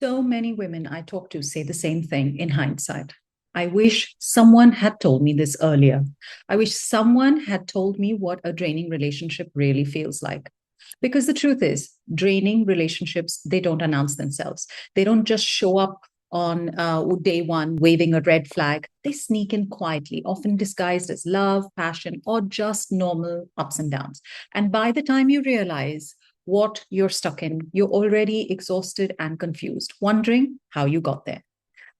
So many women I talk to say the same thing in hindsight. I wish someone had told me this earlier. I wish someone had told me what a draining relationship really feels like. Because the truth is, draining relationships, they don't announce themselves. They don't just show up on day one waving a red flag. They sneak in quietly, often disguised as love, passion, or just normal ups and downs. And by the time you realize what you're stuck in, you're already exhausted and confused, wondering how you got there.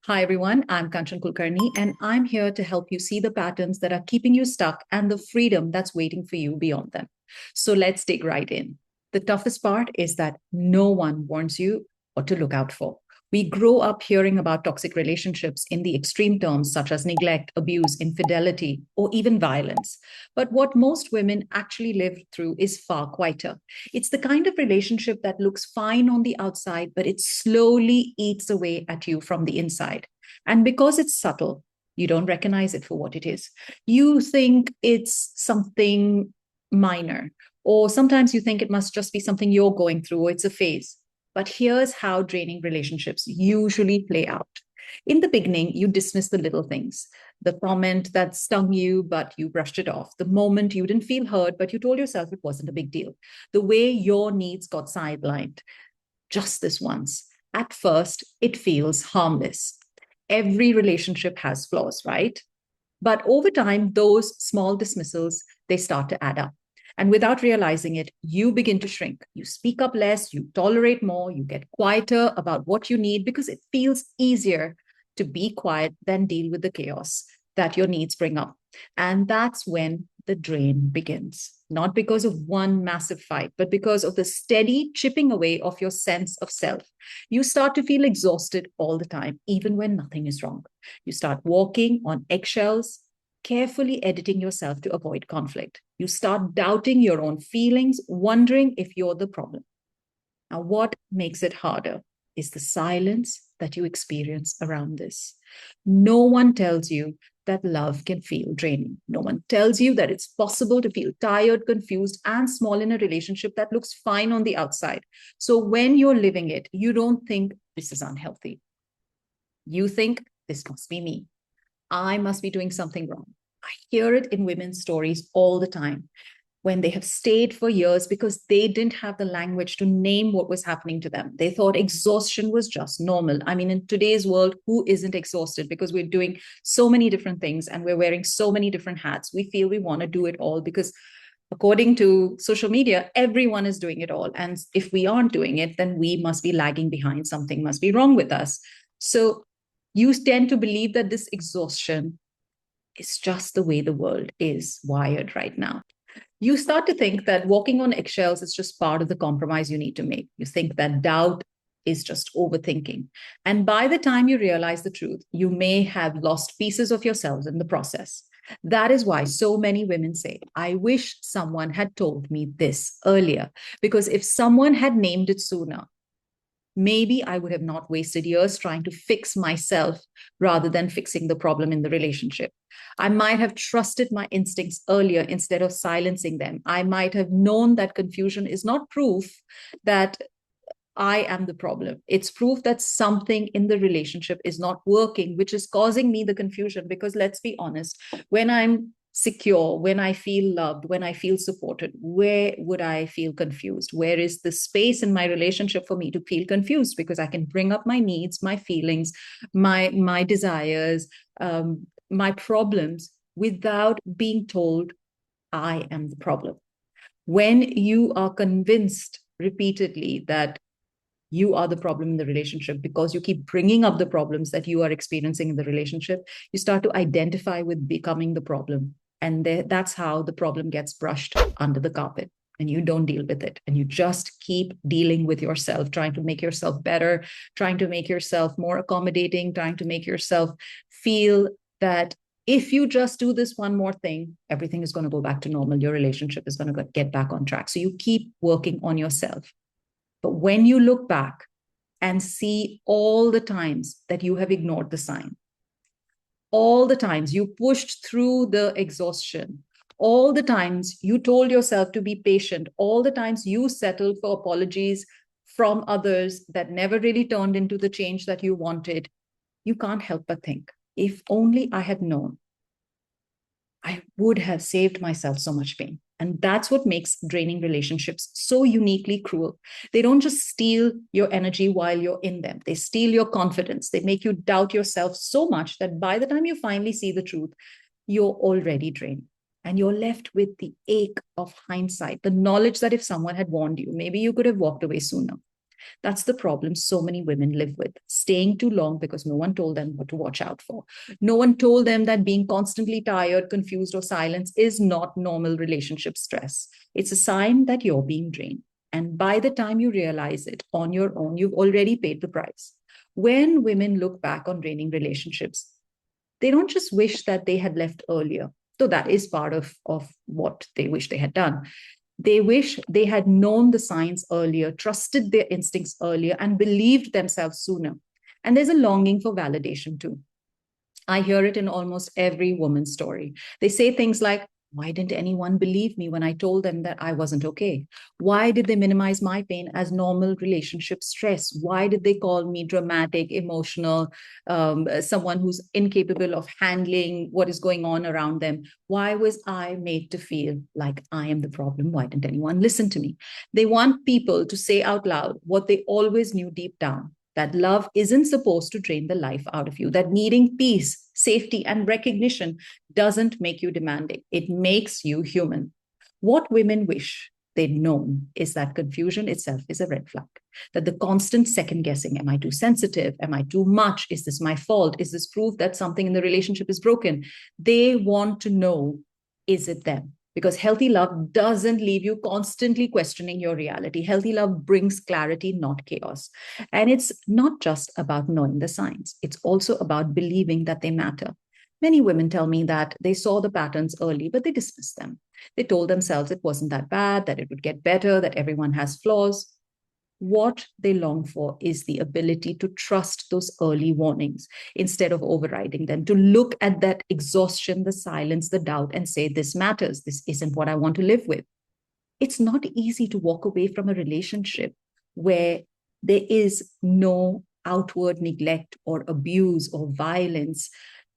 Hi, everyone. I'm Kanchan Kulkarni, and I'm here to help you see the patterns that are keeping you stuck and the freedom that's waiting for you beyond them. So let's dig right in. The toughest part is that no one warns you what to look out for. We grow up hearing about toxic relationships in the extreme terms such as neglect, abuse, infidelity, or even violence. But what most women actually live through is far quieter. It's the kind of relationship that looks fine on the outside, but it slowly eats away at you from the inside. And because it's subtle, you don't recognize it for what it is. You think it's something minor, or sometimes you think it must just be something you're going through, or it's a phase. But here's how draining relationships usually play out. In the beginning, you dismiss the little things, the comment that stung you, but you brushed it off, the moment you didn't feel heard, but you told yourself it wasn't a big deal, the way your needs got sidelined just this once. At first, it feels harmless. Every relationship has flaws, right? But over time, those small dismissals, they start to add up. And without realizing it, you begin to shrink. You speak up less, you tolerate more, you get quieter about what you need because it feels easier to be quiet than deal with the chaos that your needs bring up. And that's when the drain begins. Not because of one massive fight, but because of the steady chipping away of your sense of self. You start to feel exhausted all the time, even when nothing is wrong. You start walking on eggshells, carefully editing yourself to avoid conflict. You start doubting your own feelings, wondering if you're the problem. Now, what makes it harder is the silence that you experience around this. No one tells you that love can feel draining. No one tells you that it's possible to feel tired, confused, and small in a relationship that looks fine on the outside. So when you're living it, you don't think this is unhealthy. You think this must be me. I must be doing something wrong. I hear it in women's stories all the time when they have stayed for years because they didn't have the language to name what was happening to them. They thought exhaustion was just normal. I mean, in today's world, who isn't exhausted? Because we're doing so many different things and we're wearing so many different hats. We feel we want to do it all because according to social media, everyone is doing it all. And if we aren't doing it, then we must be lagging behind. Something must be wrong with us. So you tend to believe that this exhaustion is just the way the world is wired right now. You start to think that walking on eggshells is just part of the compromise you need to make. You think that doubt is just overthinking. And by the time you realize the truth, you may have lost pieces of yourselves in the process. That is why so many women say, I wish someone had told me this earlier. Because if someone had named it sooner, maybe I would have not wasted years trying to fix myself rather than fixing the problem in the relationship. I might have trusted my instincts earlier instead of silencing them. I might have known that confusion is not proof that I am the problem. It's proof that something in the relationship is not working, which is causing me the confusion. Because let's be honest, when I'm secure, when I feel loved, when I feel supported, where would I feel confused? Where is the space in my relationship for me to feel confused? Because I can bring up my needs, my feelings, my desires, my problems without being told I am the problem. When you are convinced repeatedly that you are the problem in the relationship because you keep bringing up the problems that you are experiencing in the relationship, you start to identify with becoming the problem. And that's how the problem gets brushed under the carpet and you don't deal with it. And you just keep dealing with yourself, trying to make yourself better, trying to make yourself more accommodating, trying to make yourself feel that if you just do this one more thing, everything is going to go back to normal. Your relationship is going to get back on track. So you keep working on yourself. But when you look back and see all the times that you have ignored the sign, all the times you pushed through the exhaustion, all the times you told yourself to be patient, all the times you settled for apologies from others that never really turned into the change that you wanted, you can't help but think, if only I had known, I would have saved myself so much pain. And that's what makes draining relationships so uniquely cruel. They don't just steal your energy while you're in them, they steal your confidence. They make you doubt yourself so much that by the time you finally see the truth, you're already drained. And you're left with the ache of hindsight, the knowledge that if someone had warned you, maybe you could have walked away sooner. That's the problem so many women live with, staying too long because no one told them what to watch out for. No one told them that being constantly tired, confused, or silent is not normal relationship stress. It's a sign that you're being drained. And by the time you realize it on your own, you've already paid the price. When women look back on draining relationships, they don't just wish that they had left earlier, though that is part of what they wish they had done. They wish they had known the signs earlier, trusted their instincts earlier, and believed themselves sooner. And there's a longing for validation too. I hear it in almost every woman's story. They say things like, why didn't anyone believe me when I told them that I wasn't okay? Why did they minimize my pain as normal relationship stress? Why did they call me dramatic, emotional, someone who's incapable of handling what is going on around them? Why was I made to feel like I am the problem? Why didn't anyone listen to me? They want people to say out loud what they always knew deep down, that love isn't supposed to drain the life out of you, that needing peace, safety, and recognition doesn't make you demanding. It makes you human. What women wish they'd known is that confusion itself is a red flag, that the constant second guessing, am I too sensitive? Am I too much? Is this my fault? Is this proof that something in the relationship is broken? They want to know, is it them? Because healthy love doesn't leave you constantly questioning your reality. Healthy love brings clarity, not chaos. And it's not just about knowing the signs, it's also about believing that they matter. Many women tell me that they saw the patterns early, but they dismissed them. They told themselves it wasn't that bad, that it would get better, that everyone has flaws. What they long for is the ability to trust those early warnings instead of overriding them, to look at that exhaustion, the silence, the doubt, and say, this matters. This isn't what I want to live with. It's not easy to walk away from a relationship where there is no outward neglect or abuse or violence.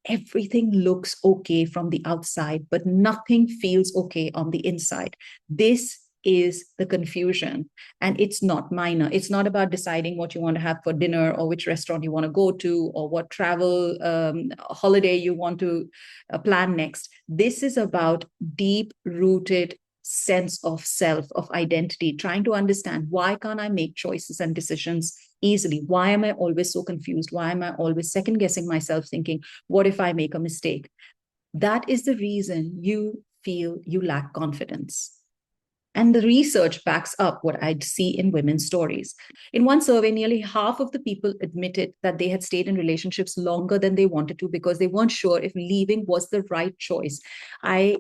Everything looks okay from the outside, but nothing feels okay on the inside. This is the confusion. And it's not minor. It's not about deciding what you want to have for dinner or which restaurant you want to go to or what travel holiday you want to plan next. This is about deep rooted sense of self, of identity, trying to understand, why can't I make choices and decisions easily? Why am I always so confused? Why am I always second guessing myself, thinking, what if I make a mistake? That is the reason you feel you lack confidence. And the research backs up what I'd see in women's stories. In one survey, nearly half of the people admitted that they had stayed in relationships longer than they wanted to because they weren't sure if leaving was the right choice. I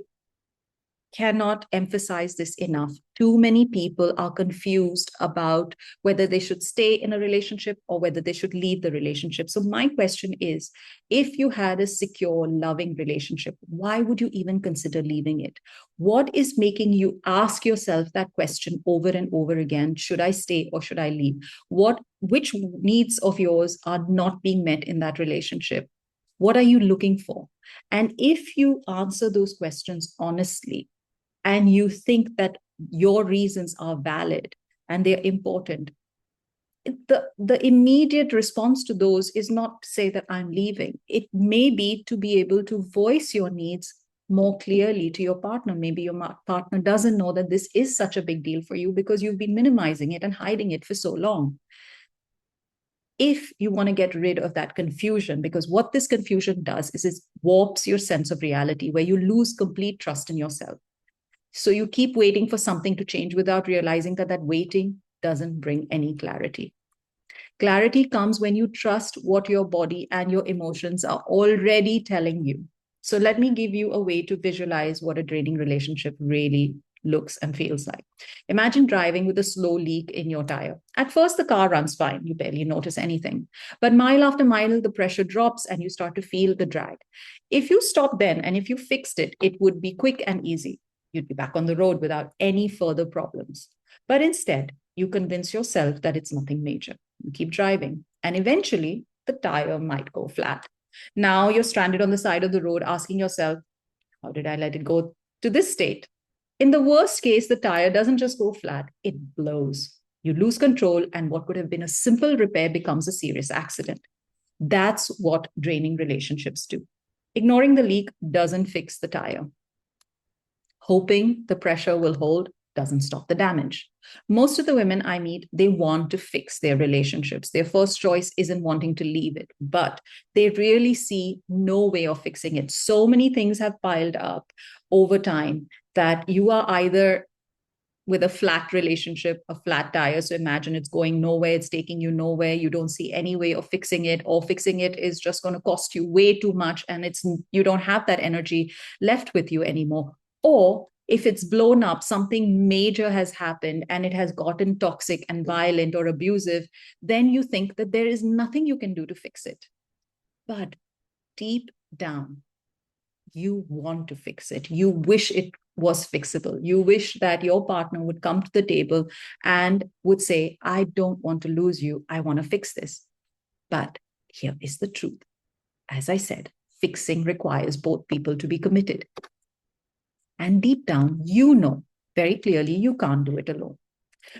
cannot emphasize this enough. Too many people are confused about whether they should stay in a relationship or whether they should leave the relationship. So my question is, if you had a secure, loving relationship, why would you even consider leaving it? What is making you ask yourself that question over and over again? Should I stay or should I leave? Which needs of yours are not being met in that relationship? What are you looking for? And if you answer those questions honestly, and you think that your reasons are valid and they're important, the immediate response to those is not to say that I'm leaving. It may be to be able to voice your needs more clearly to your partner. Maybe your partner doesn't know that this is such a big deal for you because you've been minimizing it and hiding it for so long. If you want to get rid of that confusion, because what this confusion does is it warps your sense of reality, where you lose complete trust in yourself. So you keep waiting for something to change without realizing that that waiting doesn't bring any clarity. Clarity comes when you trust what your body and your emotions are already telling you. So let me give you a way to visualize what a draining relationship really looks and feels like. Imagine driving with a slow leak in your tire. At first, the car runs fine. You barely notice anything. But mile after mile, the pressure drops and you start to feel the drag. If you stop then and if you fixed it, it would be quick and easy. You'd be back on the road without any further problems. But instead, You convince yourself that it's nothing major. You keep driving, and eventually the tire might go flat. Now you're stranded on the side of the road asking yourself, how did I let it go to this state? In the worst case, the tire doesn't just go flat, it blows. You lose control, and what would have been a simple repair becomes a serious accident. That's what draining relationships do. Ignoring the leak doesn't fix the tire. Hoping the pressure will hold doesn't stop the damage. Most of the women I meet, they want to fix their relationships. Their first choice isn't wanting to leave it, but they really see no way of fixing it. So many things have piled up over time that you are either with a flat relationship, a flat tire. So imagine it's going nowhere, it's taking you nowhere. You don't see any way of fixing it, or fixing it is just going to cost you way too much, and you don't have that energy left with you anymore. Or if it's blown up, something major has happened and it has gotten toxic and violent or abusive, then you think that there is nothing you can do to fix it. But deep down, you want to fix it. You wish it was fixable. You wish that your partner would come to the table and would say, I don't want to lose you. I want to fix this. But here is the truth. As I said, fixing requires both people to be committed. And deep down, you know very clearly you can't do it alone.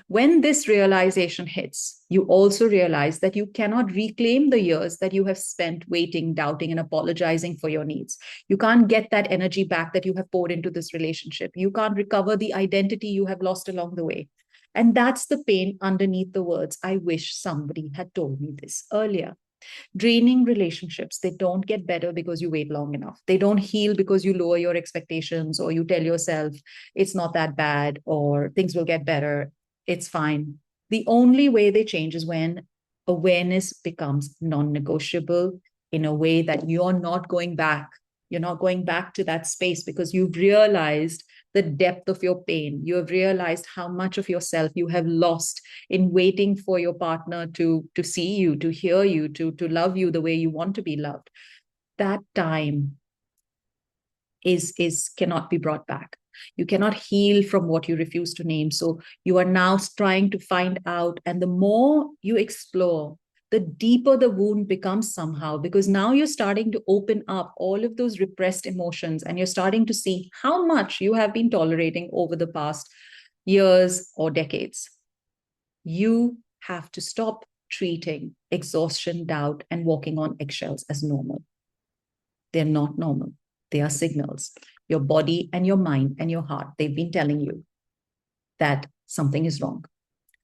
When this realization hits, you also realize that you cannot reclaim the years that you have spent waiting, doubting, and apologizing for your needs. You can't get that energy back that you have poured into this relationship. You can't recover the identity you have lost along the way. And that's the pain underneath the words, I wish somebody had told me this earlier. Draining relationships, they don't get better because you wait long enough. They don't heal because you lower your expectations or you tell yourself it's not that bad or things will get better. It's fine. The only way they change is when awareness becomes non-negotiable in a way that you're not going back. You're not going back to that space because you've realized the depth of your pain. You have realized how much of yourself you have lost in waiting for your partner to see you, to hear you, to love you the way you want to be loved. That time is cannot be brought back. You cannot heal from what you refuse to name. So you are now trying to find out. And the more you explore, the deeper the wound becomes somehow, because now you're starting to open up all of those repressed emotions and you're starting to see how much you have been tolerating over the past years or decades. You have to stop treating exhaustion, doubt, and walking on eggshells as normal. They're not normal. They are signals. Your body and your mind and your heart, they've been telling you that something is wrong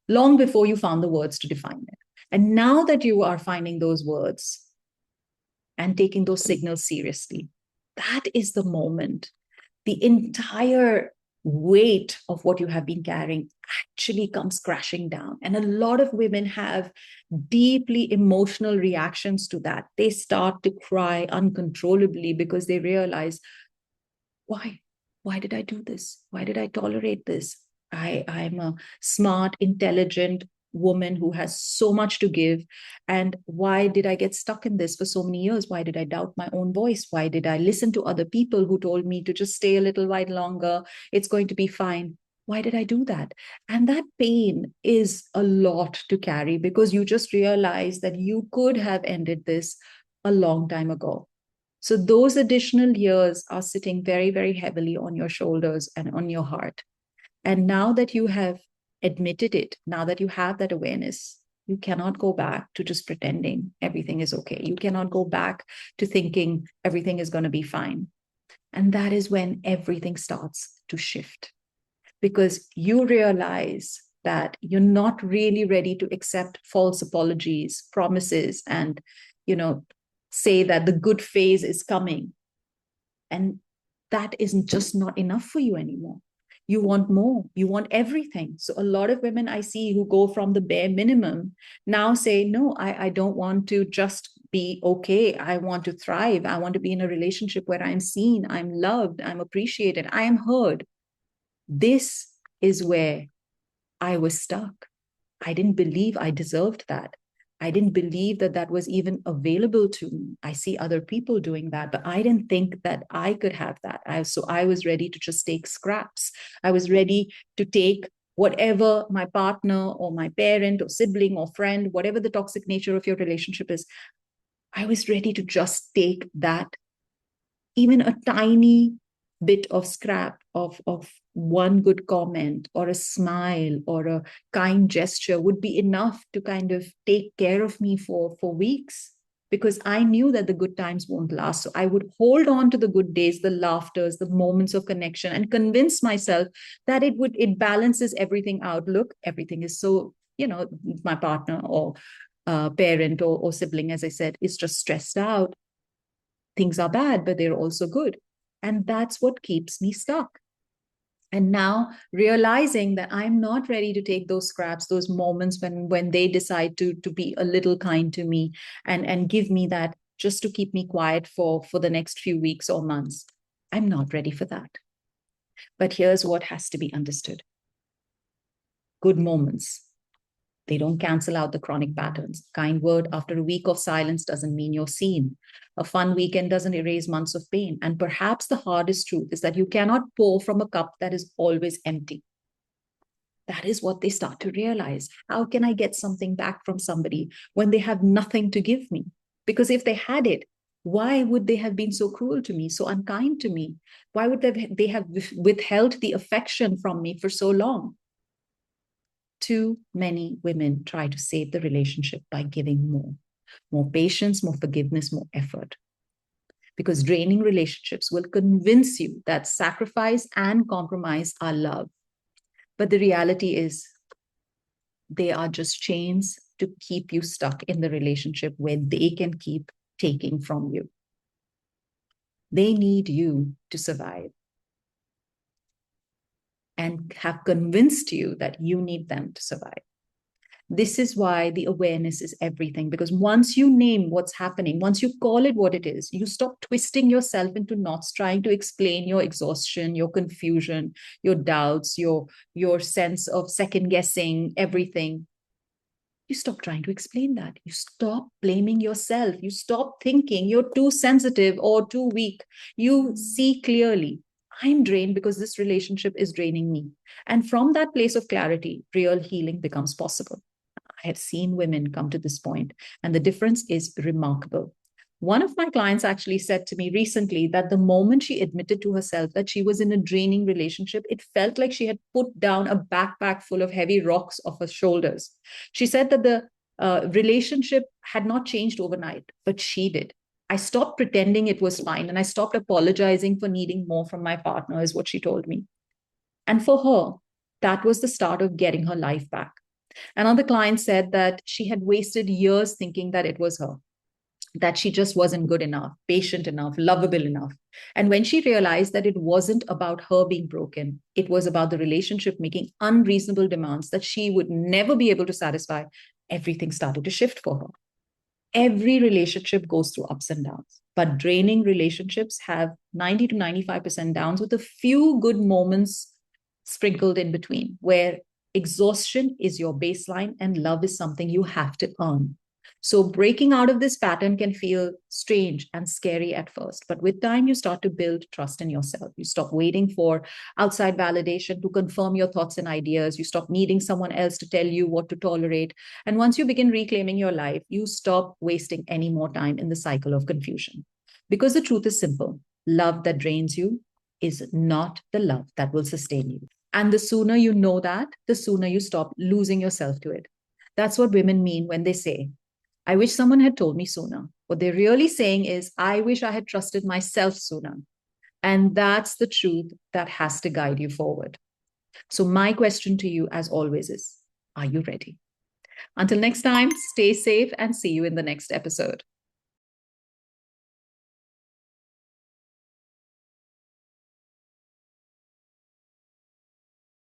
long before you found the words to define it. And now that you are finding those words and taking those signals seriously, that is the moment the entire weight of what you have been carrying actually comes crashing down. And a lot of women have deeply emotional reactions to that. They start to cry uncontrollably because they realize, why? Why did I do this? Why did I tolerate this? I'm a smart, intelligent woman who has so much to give. And why did I get stuck in this for so many years? Why did I doubt my own voice? Why did I listen to other people who told me to just stay a little while longer? It's going to be fine. Why did I do that? And that pain is a lot to carry because you just realize that you could have ended this a long time ago. So those additional years are sitting very, very heavily on your shoulders and on your heart. And now that you have admitted it, now that you have that awareness, you cannot go back to just pretending everything is okay. You cannot go back to thinking everything is going to be fine. And that is when everything starts to shift because you realize that you're not really ready to accept false apologies, promises, and, say that the good phase is coming. And that isn't just not enough for you anymore. You want more. You want everything. So a lot of women I see who go from the bare minimum now say, no, I don't want to just be okay. I want to thrive. I want to be in a relationship where I'm seen, I'm loved, I'm appreciated, I am heard. This is where I was stuck. I didn't believe I deserved that. I didn't believe that that was even available to me. I see other people doing that, but I didn't think that I could have that. So I was ready to just take scraps. I was ready to take whatever my partner or my parent or sibling or friend, whatever the toxic nature of your relationship is, I was ready to just take that, even a tiny bit of scrap of one good comment or a smile or a kind gesture would be enough to kind of take care of me for weeks, because I knew that the good times won't last. So I would hold on to the good days, the laughters, the moments of connection, and convince myself that it balances everything out. Look, everything is so, my partner or parent or sibling, as I said, is just stressed out. Things are bad, but they're also good. And that's what keeps me stuck. And now realizing that I'm not ready to take those scraps, those moments when they decide to be a little kind to me and give me that just to keep me quiet for the next few weeks or months. I'm not ready for that. But here's what has to be understood. Good moments, they don't cancel out the chronic patterns. Kind word after a week of silence doesn't mean you're seen. A fun weekend doesn't erase months of pain. And perhaps the hardest truth is that you cannot pour from a cup that is always empty. That is what they start to realize. How can I get something back from somebody when they have nothing to give me? Because if they had it, why would they have been so cruel to me, so unkind to me? Why would they have withheld the affection from me for so long? Too many women try to save the relationship by giving more patience, more forgiveness, more effort. Because draining relationships will convince you that sacrifice and compromise are love. But the reality is, they are just chains to keep you stuck in the relationship where they can keep taking from you. They need you to survive and have convinced you that you need them to survive. This is why the awareness is everything, because once you name what's happening, once you call it what it is, you stop twisting yourself into knots trying to explain your exhaustion, your confusion, your doubts, your sense of second guessing everything. You stop trying to explain that. You stop blaming yourself. You stop thinking you're too sensitive or too weak. You see clearly, I'm drained because this relationship is draining me. And from that place of clarity, real healing becomes possible. I have seen women come to this point, and the difference is remarkable. One of my clients actually said to me recently that the moment she admitted to herself that she was in a draining relationship, it felt like she had put down a backpack full of heavy rocks off her shoulders. She said that the relationship had not changed overnight, but she did. I stopped pretending it was fine, and I stopped apologizing for needing more from my partner, is what she told me. And for her, that was the start of getting her life back. Another client said that she had wasted years thinking that it was her, that she just wasn't good enough, patient enough, lovable enough. And when she realized that it wasn't about her being broken, it was about the relationship making unreasonable demands that she would never be able to satisfy, everything started to shift for her. Every relationship goes through ups and downs, but draining relationships have 90 to 95% downs with a few good moments sprinkled in between, where exhaustion is your baseline and love is something you have to earn. So breaking out of this pattern can feel strange and scary at first, but with time, you start to build trust in yourself. You stop waiting for outside validation to confirm your thoughts and ideas. You stop needing someone else to tell you what to tolerate. And once you begin reclaiming your life, you stop wasting any more time in the cycle of confusion. Because the truth is simple: love that drains you is not the love that will sustain you. And the sooner you know that, the sooner you stop losing yourself to it. That's what women mean when they say, I wish someone had told me sooner. What they're really saying is, I wish I had trusted myself sooner. And that's the truth that has to guide you forward. So, my question to you, as always, is, are you ready? Until next time, stay safe and see you in the next episode.